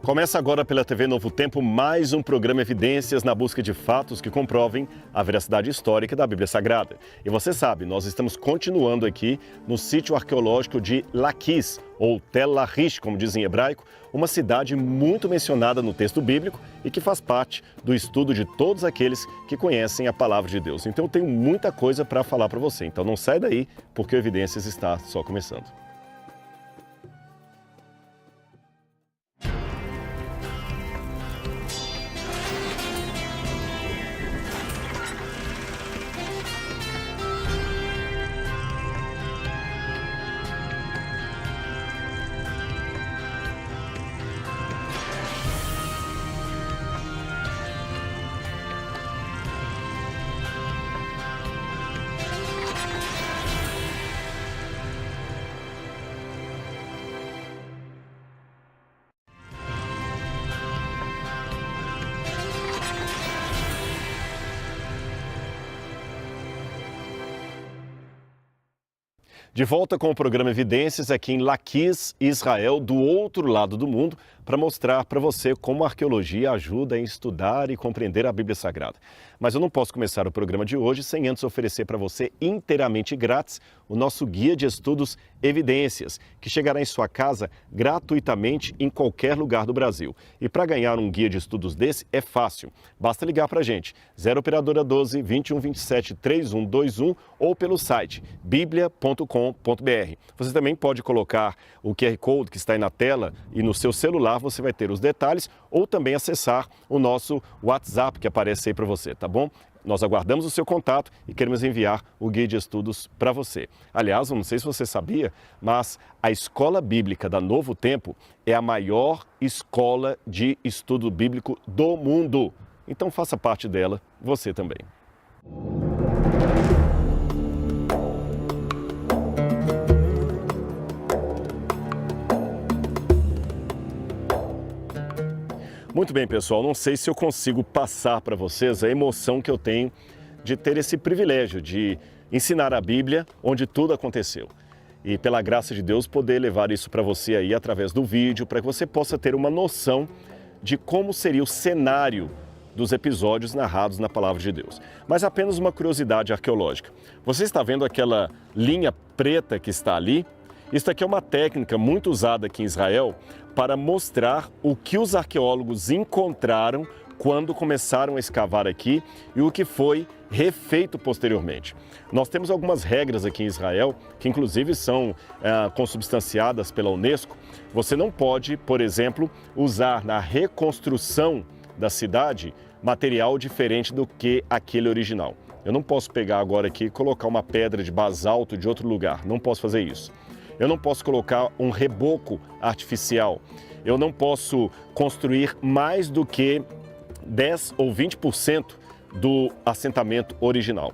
Começa agora pela TV Novo Tempo mais um programa Evidências na busca de fatos que comprovem a veracidade histórica da Bíblia Sagrada. E você sabe, nós estamos continuando aqui no sítio arqueológico de Laquis, ou Tel Lachish, como diz em hebraico, uma cidade muito mencionada no texto bíblico e que faz parte do estudo de todos aqueles que conhecem a palavra de Deus. Então eu tenho muita coisa para falar para você, então não sai daí, porque o Evidências está só começando. De volta com o programa Evidências aqui em Laquis, Israel, do outro lado do mundo, para mostrar para você como a arqueologia ajuda a estudar e compreender a Bíblia Sagrada. Mas eu não posso começar o programa de hoje sem antes oferecer para você inteiramente grátis o nosso guia de estudos Evidências, que chegará em sua casa gratuitamente em qualquer lugar do Brasil. E para ganhar um guia de estudos desse é fácil, basta ligar para a gente, 0 operadora 12 21 27 3121 ou pelo site biblia.com.br. Você também pode colocar o QR Code que está aí na tela e no seu celular você vai ter os detalhes ou também acessar o nosso WhatsApp que aparece aí para você, tá bom? Nós aguardamos o seu contato e queremos enviar o guia de estudos para você. Aliás, eu não sei se você sabia, mas a Escola Bíblica da Novo Tempo é a maior escola de estudo bíblico do mundo. Então faça parte dela, você também. Muito bem, pessoal, não sei se eu consigo passar para vocês a emoção que eu tenho de ter esse privilégio de ensinar a Bíblia onde tudo aconteceu. E pela graça de Deus poder levar isso para você aí através do vídeo, para que você possa ter uma noção de como seria o cenário dos episódios narrados na Palavra de Deus. Mas apenas uma curiosidade arqueológica. Você está vendo aquela linha preta que está ali? Isso aqui é uma técnica muito usada aqui em Israel para mostrar o que os arqueólogos encontraram quando começaram a escavar aqui e o que foi refeito posteriormente. Nós temos algumas regras aqui em Israel, que inclusive são consubstanciadas pela Unesco. Você não pode, por exemplo, usar na reconstrução da cidade material diferente do que aquele original. Eu não posso pegar agora aqui e colocar uma pedra de basalto de outro lugar, não posso fazer isso. Eu não posso colocar um reboco artificial. Eu não posso construir mais do que 10 ou 20% do assentamento original.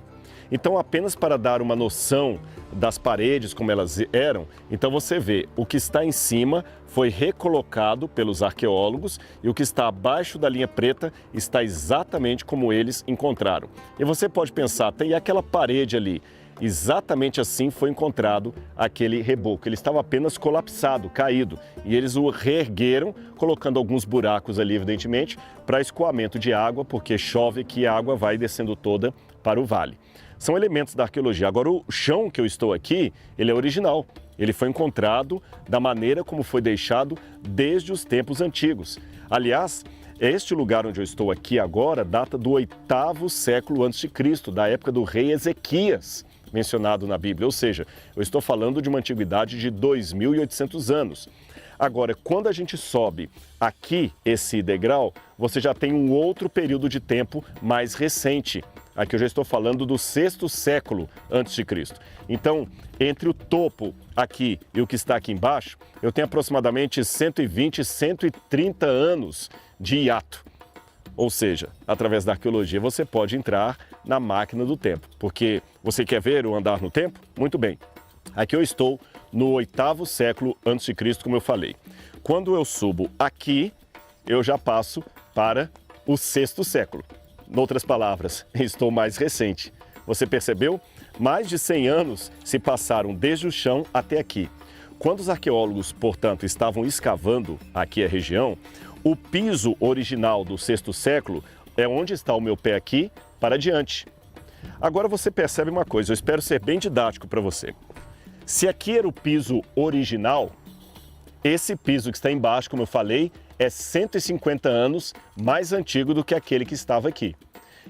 Então, apenas para dar uma noção das paredes como elas eram, então você vê o que está em cima foi recolocado pelos arqueólogos e o que está abaixo da linha preta está exatamente como eles encontraram. E você pode pensar, tem aquela parede ali. Exatamente assim foi encontrado aquele reboco. Ele estava apenas colapsado, caído, e eles o reergueram, colocando alguns buracos ali, evidentemente, para escoamento de água, porque chove aqui e a água vai descendo toda para o vale. São elementos da arqueologia. Agora, o chão que eu estou aqui, ele é original. Ele foi encontrado da maneira como foi deixado desde os tempos antigos. Aliás, este lugar onde eu estou aqui agora data do 8º século a.C., da época do rei Ezequias, mencionado na Bíblia, ou seja, eu estou falando de uma antiguidade de 2.800 anos. Agora, quando a gente sobe aqui esse degrau, você já tem um outro período de tempo mais recente. Aqui eu já estou falando do 6º século antes de Cristo. Então, entre o topo aqui e o que está aqui embaixo, eu tenho aproximadamente 120, 130 anos de hiato. Ou seja, através da arqueologia você pode entrar na máquina do tempo. Porque você quer ver o andar no tempo? Muito bem. Aqui eu estou no 8º século antes de Cristo, como eu falei. Quando eu subo aqui, eu já passo para o 6º século. Em outras palavras, estou mais recente. Você percebeu? Mais de 100 anos se passaram desde o chão até aqui. Quando os arqueólogos, portanto, estavam escavando aqui a região, O piso original do sexto século é onde está o meu pé aqui para diante. Agora você percebe uma coisa, eu espero ser bem didático para você. Se aqui era o piso original, esse piso que está embaixo, como eu falei, é 150 anos mais antigo do que aquele que estava aqui.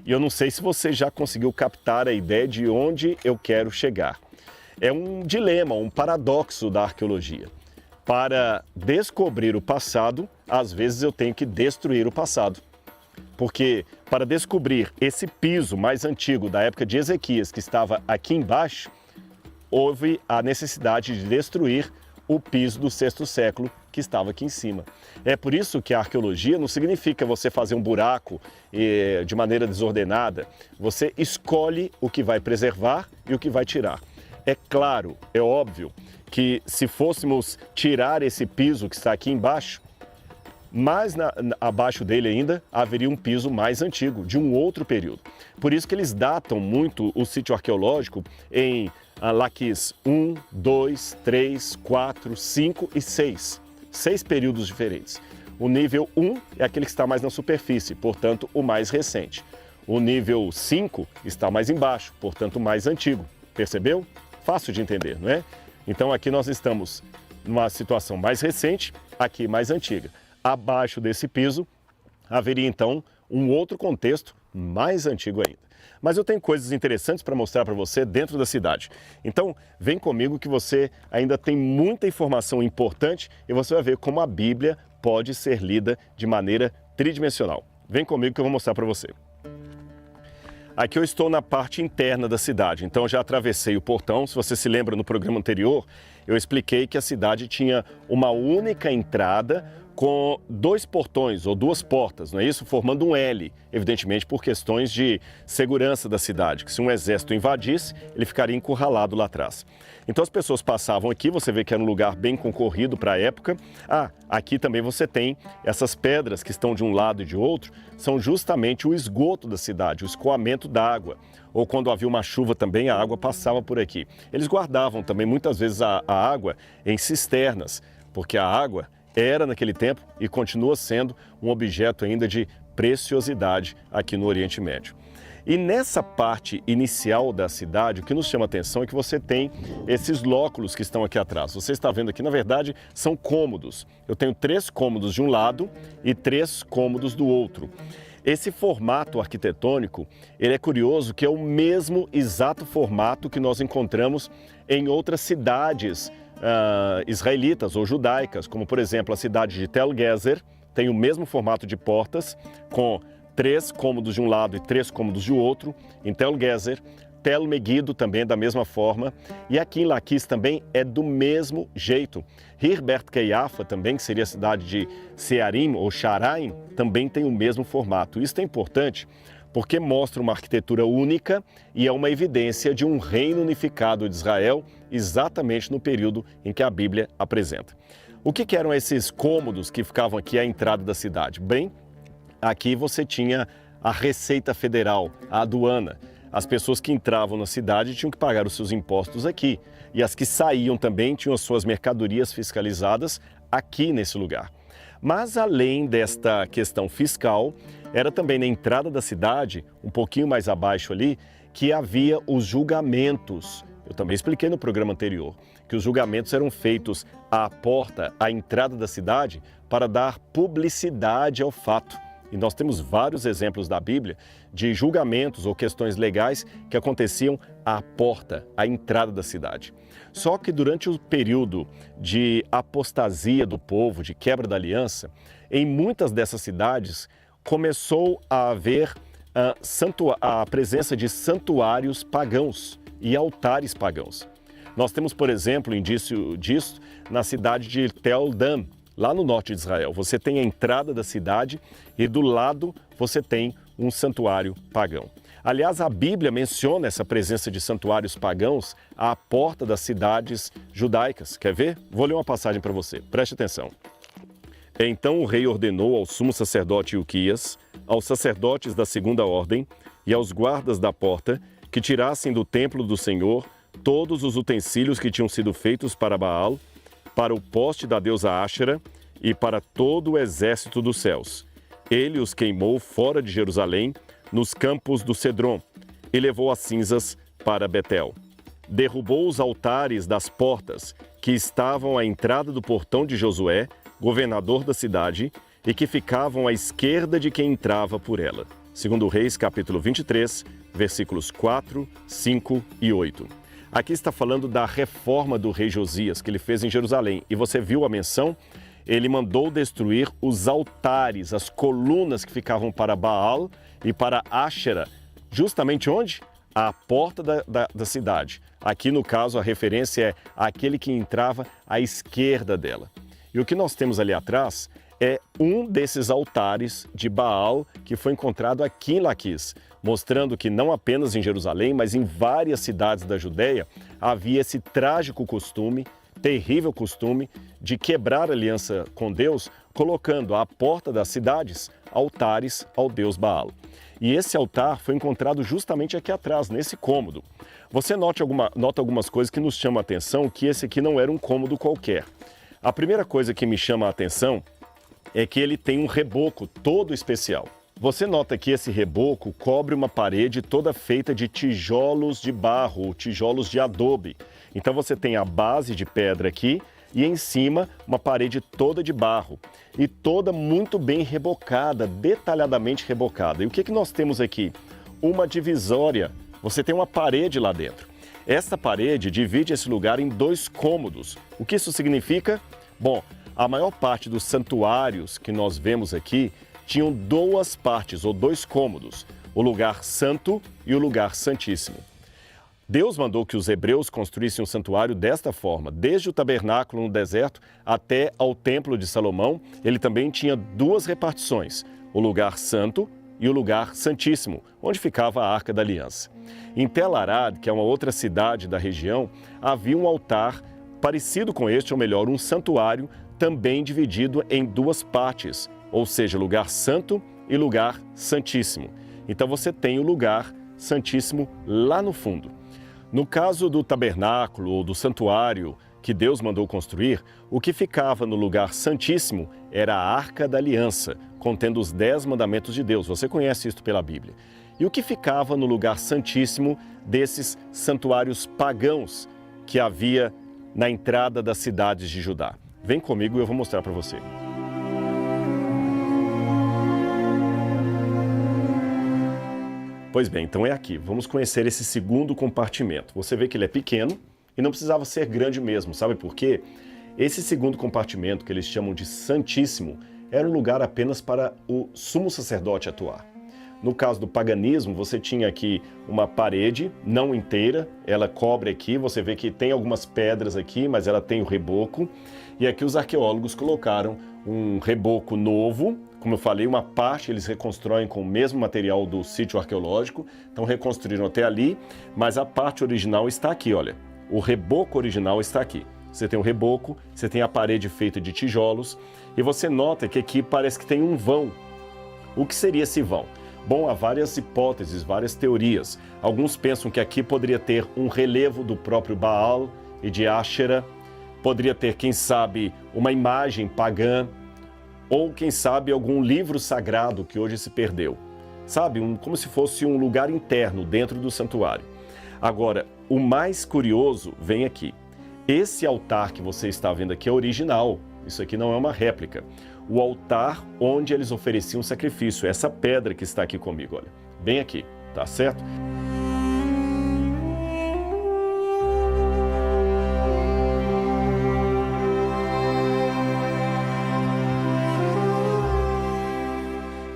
E eu não sei se você já conseguiu captar a ideia de onde eu quero chegar. É um dilema, um paradoxo da arqueologia. Para descobrir o passado, às vezes eu tenho que destruir o passado. Porque para descobrir esse piso mais antigo da época de Ezequias, que estava aqui embaixo, houve a necessidade de destruir o piso do sexto século que estava aqui em cima. É por isso que a arqueologia não significa você fazer um buraco de maneira desordenada. Você escolhe o que vai preservar e o que vai tirar. É claro, é óbvio que se fôssemos tirar esse piso que está aqui embaixo, mais abaixo dele ainda haveria um piso mais antigo, de um outro período. Por isso que eles datam muito o sítio arqueológico em Laquis 1, 2, 3, 4, 5 e 6. 6 períodos diferentes. O nível 1 é aquele que está mais na superfície, portanto o mais recente. O nível 5 está mais embaixo, portanto o mais antigo. Percebeu? Fácil de entender, não é? Então aqui nós estamos numa situação mais recente, aqui mais antiga. Abaixo desse piso haveria então um outro contexto mais antigo ainda. Mas eu tenho coisas interessantes para mostrar para você dentro da cidade. Então vem comigo que você ainda tem muita informação importante e você vai ver como a Bíblia pode ser lida de maneira tridimensional. Vem comigo que eu vou mostrar para você. Aqui eu estou na parte interna da cidade, então eu já atravessei o portão. Se você se lembra, no programa anterior, eu expliquei que a cidade tinha uma única entrada com 2 portões ou 2 portas, não é isso? Formando um L, evidentemente por questões de segurança da cidade, que se um exército invadisse, ele ficaria encurralado lá atrás. Então as pessoas passavam aqui, você vê que era um lugar bem concorrido para a época. Aqui também você tem essas pedras que estão de um lado e de outro, são justamente o esgoto da cidade, o escoamento da água. Ou quando havia uma chuva também, a água passava por aqui. Eles guardavam também muitas vezes a água em cisternas, porque a água era naquele tempo e continua sendo um objeto ainda de preciosidade aqui no Oriente Médio. E nessa parte inicial da cidade, o que nos chama a atenção é que você tem esses lóculos que estão aqui atrás. Você está vendo aqui, na verdade, são cômodos. Eu tenho 3 cômodos de um lado e 3 cômodos do outro. Esse formato arquitetônico, ele é curioso que é o mesmo exato formato que nós encontramos em outras cidades israelitas ou judaicas, como por exemplo a cidade de Tel Gezer, tem o mesmo formato de portas, com 3 cômodos de um lado e 3 cômodos de outro. Em Tel Gezer, Tel Megido também da mesma forma, e aqui em Laquis também é do mesmo jeito. Hirbert Keiafa também, que seria a cidade de Searim ou Sharaim, também tem o mesmo formato. Isso é importante porque mostra uma arquitetura única e é uma evidência de um reino unificado de Israel exatamente no período em que a Bíblia apresenta. O que eram esses cômodos que ficavam aqui à entrada da cidade? Bem, aqui você tinha a Receita Federal, a aduana. As pessoas que entravam na cidade tinham que pagar os seus impostos aqui. E as que saíam também tinham as suas mercadorias fiscalizadas aqui nesse lugar. Mas além desta questão fiscal, era também na entrada da cidade, um pouquinho mais abaixo ali, que havia os julgamentos. Eu também expliquei no programa anterior que os julgamentos eram feitos à porta, à entrada da cidade, para dar publicidade ao fato. E nós temos vários exemplos da Bíblia de julgamentos ou questões legais que aconteciam à porta, à entrada da cidade. Só que durante o período de apostasia do povo, de quebra da aliança, em muitas dessas cidades começou a haver a presença de santuários pagãos e altares pagãos. Nós temos, por exemplo, indício disso na cidade de Tel Dan, lá no norte de Israel. Você tem a entrada da cidade e do lado você tem um santuário pagão. Aliás, a Bíblia menciona essa presença de santuários pagãos à porta das cidades judaicas. Quer ver? Vou ler uma passagem para você. Preste atenção. Então o rei ordenou ao sumo sacerdote Ilquias, aos sacerdotes da segunda ordem e aos guardas da porta que tirassem do templo do Senhor todos os utensílios que tinham sido feitos para Baal, para o poste da deusa Áshera e para todo o exército dos céus. Ele os queimou fora de Jerusalém, nos campos do Cedron, e levou as cinzas para Betel. Derrubou os altares das portas que estavam à entrada do portão de Josué, governador da cidade, e que ficavam à esquerda de quem entrava por ela. Segundo Reis, capítulo 23, versículos 4, 5 e 8. Aqui está falando da reforma do rei Josias, que ele fez em Jerusalém. E você viu a menção? Ele mandou destruir os altares, as colunas que ficavam para Baal e para Áxera. Justamente onde? À porta da cidade. Aqui, no caso, a referência é aquele que entrava à esquerda dela. E o que nós temos ali atrás é um desses altares de Baal que foi encontrado aqui em Laquis, mostrando que não apenas em Jerusalém, mas em várias cidades da Judéia havia esse trágico costume, terrível costume, de quebrar a aliança com Deus, colocando à porta das cidades altares ao deus Baal. E esse altar foi encontrado justamente aqui atrás, nesse cômodo. Você nota algumas coisas que nos chamam a atenção, que esse aqui não era um cômodo qualquer. A primeira coisa que me chama a atenção é que ele tem um reboco todo especial. Você nota que esse reboco cobre uma parede toda feita de tijolos de barro, ou tijolos de adobe. Então você tem a base de pedra aqui e em cima uma parede toda de barro. E toda muito bem rebocada, detalhadamente rebocada. E o que nós temos aqui? Uma divisória. Você tem uma parede lá dentro. Esta parede divide esse lugar em 2 cômodos. O que isso significa? Bom, a maior parte dos santuários que nós vemos aqui tinham 2 partes ou 2 cômodos, o lugar santo e o lugar santíssimo. Deus mandou que os hebreus construíssem um santuário desta forma, desde o tabernáculo no deserto até ao templo de Salomão. Ele também tinha 2 repartições, o lugar santo e o lugar santíssimo, onde ficava a Arca da Aliança. Em Tel Arad, que é uma outra cidade da região, havia um altar parecido com este, ou melhor, um santuário também dividido em 2 partes, ou seja, lugar santo e lugar santíssimo. Então você tem o lugar santíssimo lá no fundo. No caso do tabernáculo ou do santuário que Deus mandou construir, o que ficava no lugar santíssimo era a Arca da Aliança, contendo os 10 mandamentos de Deus. Você conhece isso pela Bíblia. E o que ficava no lugar santíssimo desses santuários pagãos que havia na entrada das cidades de Judá? Vem comigo e eu vou mostrar para você. Pois bem, então é aqui. Vamos conhecer esse segundo compartimento. Você vê que ele é pequeno e não precisava ser grande mesmo. Sabe por quê? Esse segundo compartimento, que eles chamam de Santíssimo, era um lugar apenas para o sumo sacerdote atuar. No caso do paganismo, você tinha aqui uma parede, não inteira, ela cobre aqui, você vê que tem algumas pedras aqui, mas ela tem o reboco. E aqui os arqueólogos colocaram um reboco novo. Como eu falei, uma parte eles reconstroem com o mesmo material do sítio arqueológico, então reconstruíram até ali, mas a parte original está aqui, olha. O reboco original está aqui. Você tem o reboco, você tem a parede feita de tijolos, e você nota que aqui parece que tem um vão. O que seria esse vão? Bom, há várias hipóteses, várias teorias. Alguns pensam que aqui poderia ter um relevo do próprio Baal e de Áxera, poderia ter, quem sabe, uma imagem pagã, ou, quem sabe, algum livro sagrado que hoje se perdeu. Sabe, como se fosse um lugar interno dentro do santuário. Agora, o mais curioso vem aqui. Esse altar que você está vendo aqui é original. Isso aqui não é uma réplica. O altar onde eles ofereciam sacrifício. Essa pedra que está aqui comigo, olha. Bem aqui, tá certo?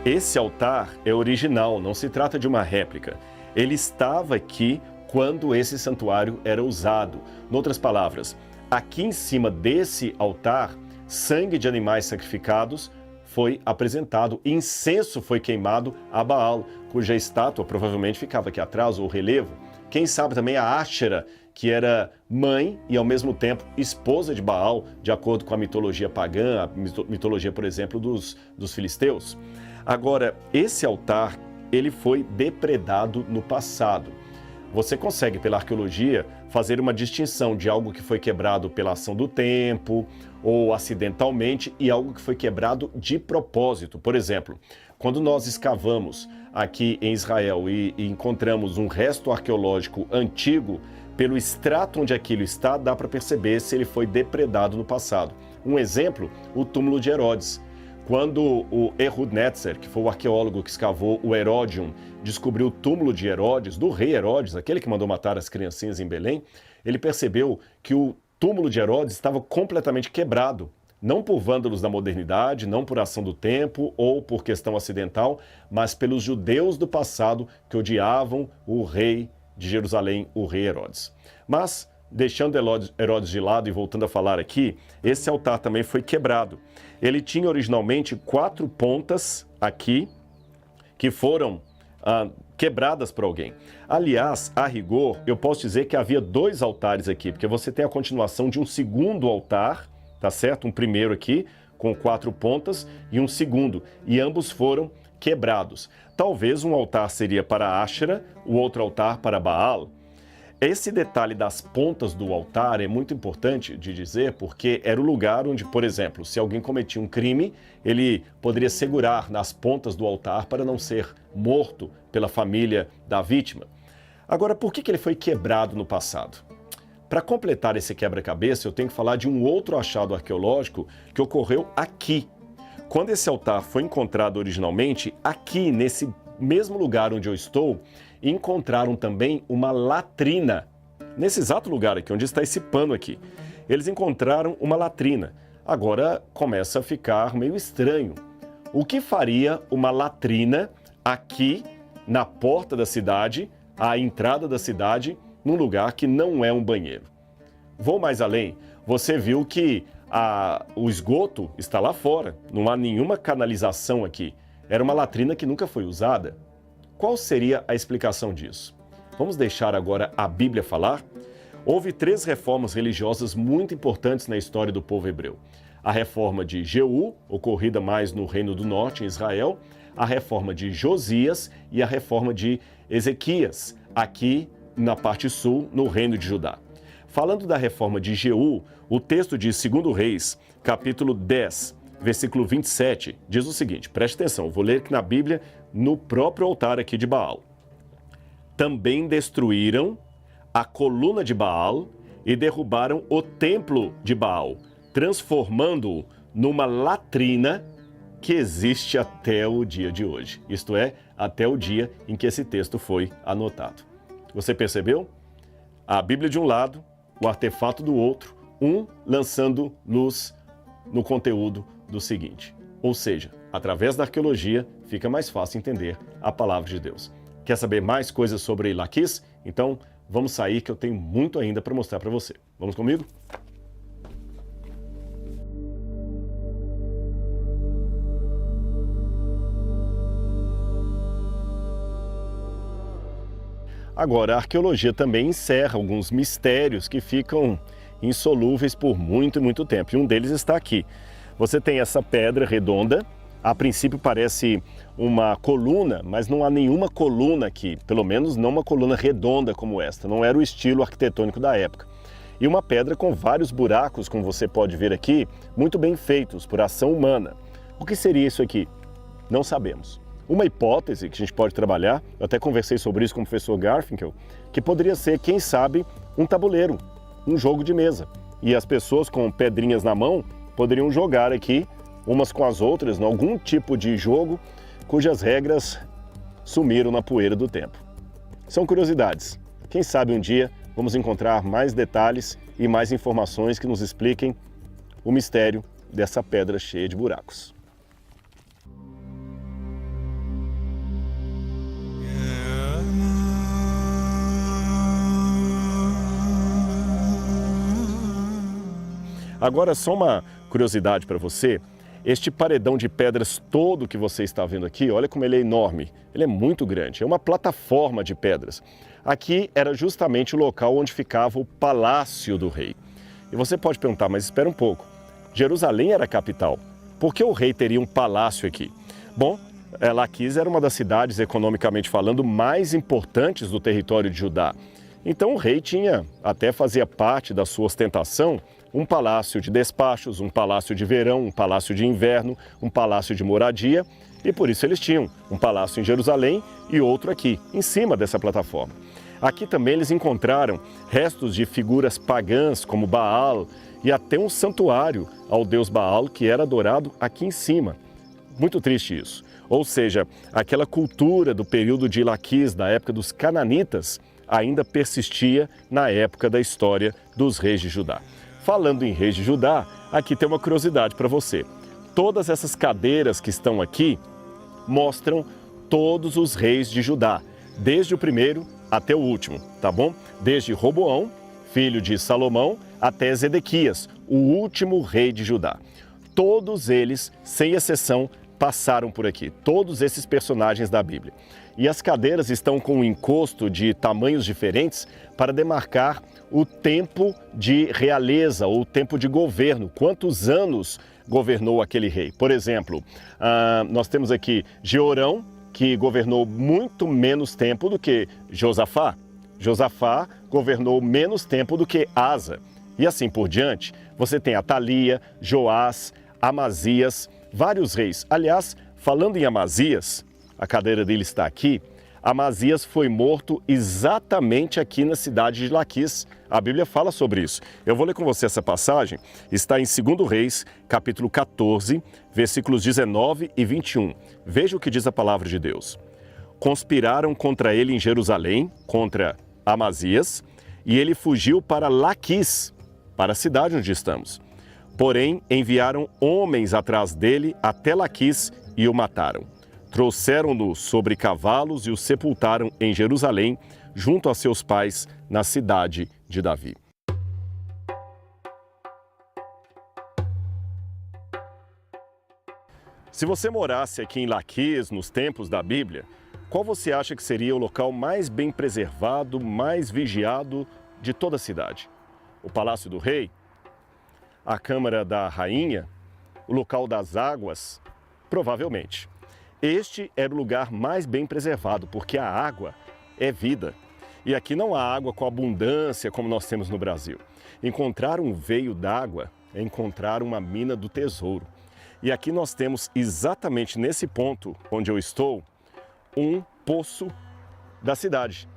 Esse altar é original, não se trata de uma réplica. Ele estava aqui quando esse santuário era usado. Em outras palavras, aqui em cima desse altar, sangue de animais sacrificados foi apresentado, incenso foi queimado a Baal, cuja estátua provavelmente ficava aqui atrás, ou relevo. Quem sabe também a Áxera, que era mãe e ao mesmo tempo esposa de Baal, de acordo com a mitologia pagã, a mitologia, por exemplo, dos filisteus. Agora, esse altar, ele foi depredado no passado. você consegue, pela arqueologia, fazer uma distinção de algo que foi quebrado pela ação do tempo ou acidentalmente e algo que foi quebrado de propósito. Por exemplo, quando nós escavamos aqui em Israel e encontramos um resto arqueológico antigo, pelo extrato onde aquilo está, dá para perceber se ele foi depredado no passado. Um exemplo, o túmulo de Herodes. Quando o Ehud Netzer, que foi o arqueólogo que escavou o Herodium, descobriu o túmulo de Herodes, do rei Herodes, aquele que mandou matar as criancinhas em Belém, ele percebeu que o túmulo de Herodes estava completamente quebrado. Não por vândalos da modernidade, não por ação do tempo ou por questão acidental, mas pelos judeus do passado que odiavam o rei de Jerusalém, o rei Herodes. Mas, deixando Herodes de lado e voltando a falar aqui, esse altar também foi quebrado. Ele tinha originalmente 4 pontas aqui, que foram quebradas por alguém. Aliás, a rigor, eu posso dizer que havia 2 altares aqui, porque você tem a continuação de um segundo altar, tá certo? Um primeiro aqui, com 4 pontas, e um segundo, e ambos foram quebrados. Talvez um altar seria para Ashera, o outro altar para Baal. Esse detalhe das pontas do altar é muito importante de dizer porque era o lugar onde, por exemplo, se alguém cometia um crime, ele poderia segurar nas pontas do altar para não ser morto pela família da vítima. Agora, por que ele foi quebrado no passado? Para completar esse quebra-cabeça, eu tenho que falar de um outro achado arqueológico que ocorreu aqui. Quando esse altar foi encontrado originalmente, aqui nesse mesmo lugar onde eu estou, encontraram também uma latrina. Nesse exato lugar aqui, onde está esse pano aqui, eles encontraram uma latrina. Agora começa a ficar meio estranho. O que faria uma latrina aqui na porta da cidade, à entrada da cidade, num lugar que não é um banheiro? Vou mais além. Você viu que o esgoto está lá fora, não há nenhuma canalização aqui. Era uma latrina que nunca foi usada. Qual seria a explicação disso? Vamos deixar agora a Bíblia falar? Houve 3 reformas religiosas muito importantes na história do povo hebreu. A reforma de Jeú, ocorrida mais no Reino do Norte, em Israel, a reforma de Josias e a reforma de Ezequias, aqui na parte sul, no Reino de Judá. Falando da reforma de Jeú, o texto de 2 Reis, capítulo 10, versículo 27, diz o seguinte, preste atenção, vou ler aqui na Bíblia, no próprio altar aqui de Baal. Também destruíram a coluna de Baal e derrubaram o templo de Baal, transformando-o numa latrina que existe até o dia de hoje. Isto é, até o dia em que esse texto foi anotado. Você percebeu? A Bíblia de um lado, o artefato do outro, um lançando luz no conteúdo do seguinte. Ou seja, através da arqueologia, fica mais fácil entender a palavra de Deus. Quer saber mais coisas sobre Laquis? Então, vamos sair que eu tenho muito ainda para mostrar para você. Vamos comigo? Agora, a arqueologia também encerra alguns mistérios que ficam insolúveis por muito e muito tempo. E um deles está aqui. Você tem essa pedra redonda, a princípio parece uma coluna, mas não há nenhuma coluna aqui, pelo menos não uma coluna redonda como esta, não era o estilo arquitetônico da época. E uma pedra com vários buracos, como você pode ver aqui, muito bem feitos por ação humana. O que seria isso aqui? Não sabemos. Uma hipótese que a gente pode trabalhar, eu até conversei sobre isso com o professor Garfinkel, que poderia ser, quem sabe, um tabuleiro, um jogo de mesa. E as pessoas com pedrinhas na mão poderiam jogar aqui, umas com as outras, em algum tipo de jogo cujas regras sumiram na poeira do tempo. São curiosidades. Quem sabe um dia vamos encontrar mais detalhes e mais informações que nos expliquem o mistério dessa pedra cheia de buracos. Agora, só uma curiosidade para você, este paredão de pedras todo que você está vendo aqui, olha como ele é enorme, ele é muito grande, é uma plataforma de pedras. Aqui era justamente o local onde ficava o palácio do rei. E você pode perguntar, mas espera um pouco, Jerusalém era a capital, por que o rei teria um palácio aqui? Bom, Laquis era uma das cidades, economicamente falando, mais importantes do território de Judá. Então o rei até fazia parte da sua ostentação, um palácio de despachos, um palácio de verão, um palácio de inverno, um palácio de moradia, e por isso eles tinham um palácio em Jerusalém e outro aqui, em cima dessa plataforma. Aqui também eles encontraram restos de figuras pagãs como Baal e até um santuário ao deus Baal que era adorado aqui em cima. Muito triste isso. Ou seja, aquela cultura do período de Laquis, da época dos cananitas, ainda persistia na época da história dos reis de Judá. Falando em reis de Judá, aqui tem uma curiosidade para você. Todas essas cadeiras que estão aqui mostram todos os reis de Judá, desde o primeiro até o último, tá bom? Desde Roboão, filho de Salomão, até Zedequias, o último rei de Judá. Todos eles, sem exceção, passaram por aqui, todos esses personagens da Bíblia. E as cadeiras estão com um encosto de tamanhos diferentes para demarcar o tempo de realeza ou o tempo de governo, quantos anos governou aquele rei. Por exemplo, nós temos aqui Jeorão, que governou muito menos tempo do que Josafá. Josafá governou menos tempo do que Asa. E assim por diante, você tem Atalia, Joás, Amazias, vários reis. Aliás, falando em Amazias, a cadeira dele está aqui, Amazias foi morto exatamente aqui na cidade de Laquis. A Bíblia fala sobre isso. Eu vou ler com você essa passagem, está em 2 Reis, capítulo 14, versículos 19 e 21. Veja o que diz a palavra de Deus. Conspiraram contra ele em Jerusalém, contra Amazias, e ele fugiu para Laquis, para a cidade onde estamos. Porém, enviaram homens atrás dele até Laquis e o mataram. Trouxeram-no sobre cavalos e o sepultaram em Jerusalém, junto a seus pais, na cidade de Davi. Se você morasse aqui em Laquis, nos tempos da Bíblia, qual você acha que seria o local mais bem preservado, mais vigiado de toda a cidade? O Palácio do Rei? A Câmara da Rainha? O local das águas? Provavelmente. Este era o lugar mais bem preservado, porque a água é vida. E aqui não há água com abundância como nós temos no Brasil. Encontrar um veio d'água é encontrar uma mina do tesouro. E aqui nós temos exatamente nesse ponto onde eu estou, um poço da cidade.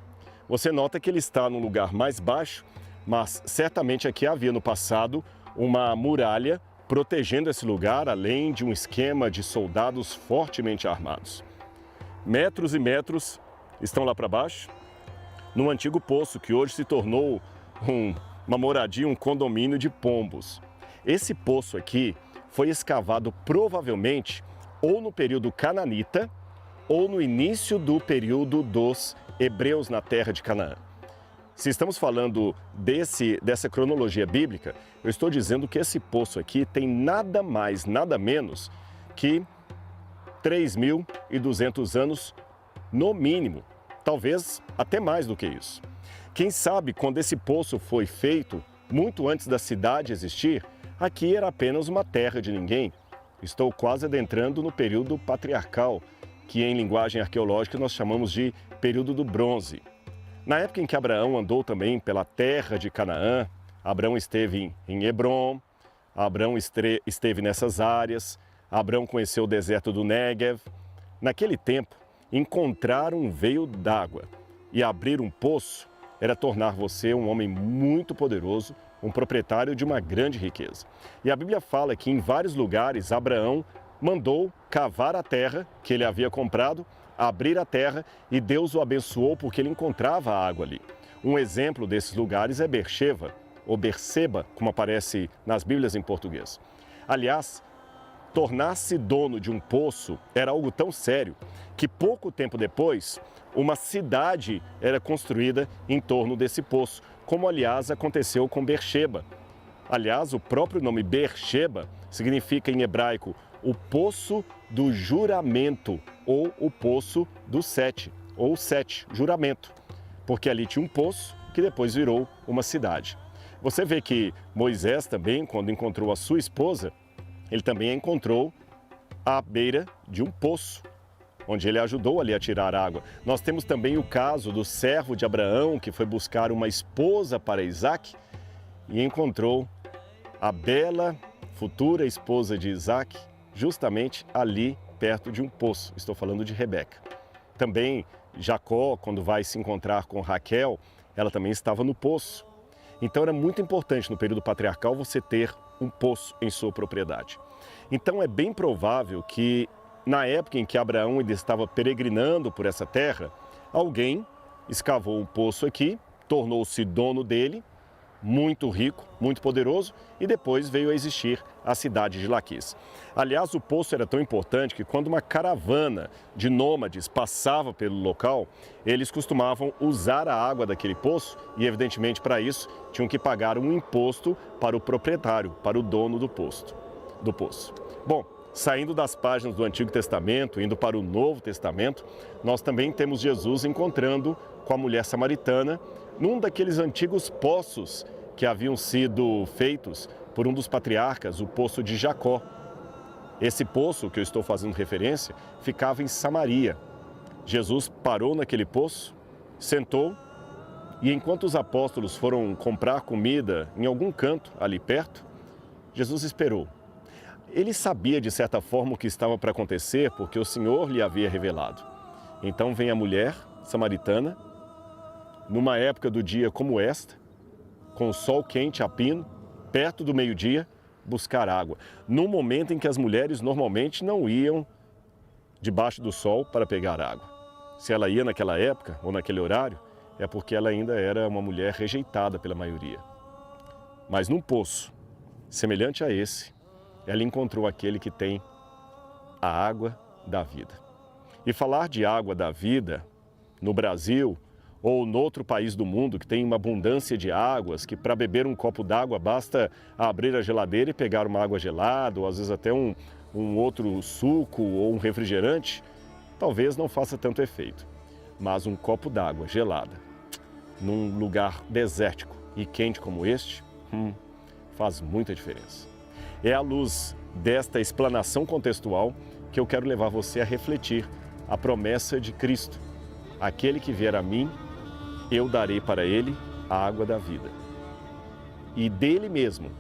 Você nota que ele está num lugar mais baixo, mas certamente aqui havia no passado uma muralha protegendo esse lugar, além de um esquema de soldados fortemente armados. Metros e metros estão lá para baixo, num antigo poço que hoje se tornou uma moradia, um condomínio de pombos. Esse poço aqui foi escavado provavelmente ou no período cananita ou no início do período dos hebreus na terra de Canaã. Se estamos falando dessa cronologia bíblica, eu estou dizendo que esse poço aqui tem nada mais, nada menos que 3.200 anos no mínimo, talvez até mais do que isso. Quem sabe quando esse poço foi feito, muito antes da cidade existir, aqui era apenas uma terra de ninguém. Estou quase adentrando no período patriarcal, que em linguagem arqueológica nós chamamos de período do bronze. Na época em que Abraão andou também pela terra de Canaã, Abraão esteve em Hebrom, Abraão esteve nessas áreas, Abraão conheceu o deserto do Néguev. Naquele tempo, encontrar um veio d'água e abrir um poço era tornar você um homem muito poderoso, um proprietário de uma grande riqueza. E a Bíblia fala que em vários lugares Abraão mandou cavar a terra que ele havia comprado, abrir a terra e Deus o abençoou porque ele encontrava a água ali. Um exemplo desses lugares é Beersheba, ou Berseba, como aparece nas Bíblias em português. Aliás, tornar-se dono de um poço era algo tão sério que pouco tempo depois, uma cidade era construída em torno desse poço, como aliás aconteceu com Beersheba. Aliás, o próprio nome Beersheba significa em hebraico o poço do juramento, ou o poço do sete, ou sete, juramento, porque ali tinha um poço que depois virou uma cidade. Você vê que Moisés também, quando encontrou a sua esposa, ele também a encontrou à beira de um poço, onde ele ajudou ali a tirar água. Nós temos também o caso do servo de Abraão, que foi buscar uma esposa para Isaac e encontrou a bela futura esposa de Isaac justamente ali perto de um poço. Estou falando de Rebeca. Também Jacó, quando vai se encontrar com Raquel, ela também estava no poço. Então era muito importante no período patriarcal você ter um poço em sua propriedade. Então é bem provável que na época em que Abraão ainda estava peregrinando por essa terra, alguém escavou um poço aqui, tornou-se dono dele, muito rico, muito poderoso, e depois veio a existir a cidade de Laquis. Aliás, o poço era tão importante que quando uma caravana de nômades passava pelo local, eles costumavam usar a água daquele poço e, evidentemente, para isso, tinham que pagar um imposto para o proprietário, para o dono do poço. Bom, saindo das páginas do Antigo Testamento, indo para o Novo Testamento, nós também temos Jesus encontrando com a mulher samaritana num daqueles antigos poços que haviam sido feitos por um dos patriarcas, o poço de Jacó. Esse poço que eu estou fazendo referência ficava em Samaria. Jesus parou naquele poço, sentou e enquanto os apóstolos foram comprar comida em algum canto ali perto, Jesus esperou. Ele sabia de certa forma o que estava para acontecer porque o Senhor lhe havia revelado. Então vem a mulher samaritana, numa época do dia como esta, com o sol quente a pino, perto do meio-dia, buscar água. Num momento em que as mulheres normalmente não iam debaixo do sol para pegar água. Se ela ia naquela época ou naquele horário, é porque ela ainda era uma mulher rejeitada pela maioria. Mas num poço semelhante a esse, ela encontrou aquele que tem a água da vida. E falar de água da vida no Brasil ou no outro país do mundo que tem uma abundância de águas, que para beber um copo d'água basta abrir a geladeira e pegar uma água gelada, ou às vezes até um outro suco ou um refrigerante, talvez não faça tanto efeito. Mas um copo d'água gelada, num lugar desértico e quente como este, faz muita diferença. É à luz desta explanação contextual que eu quero levar você a refletir a promessa de Cristo. Aquele que vier a mim, eu darei para ele a água da vida. E dele mesmo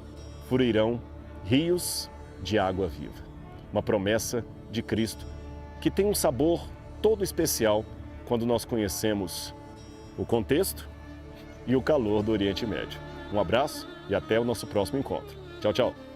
fluirão rios de água viva. Uma promessa de Cristo que tem um sabor todo especial quando nós conhecemos o contexto e o calor do Oriente Médio. Um abraço e até o nosso próximo encontro. Tchau, tchau.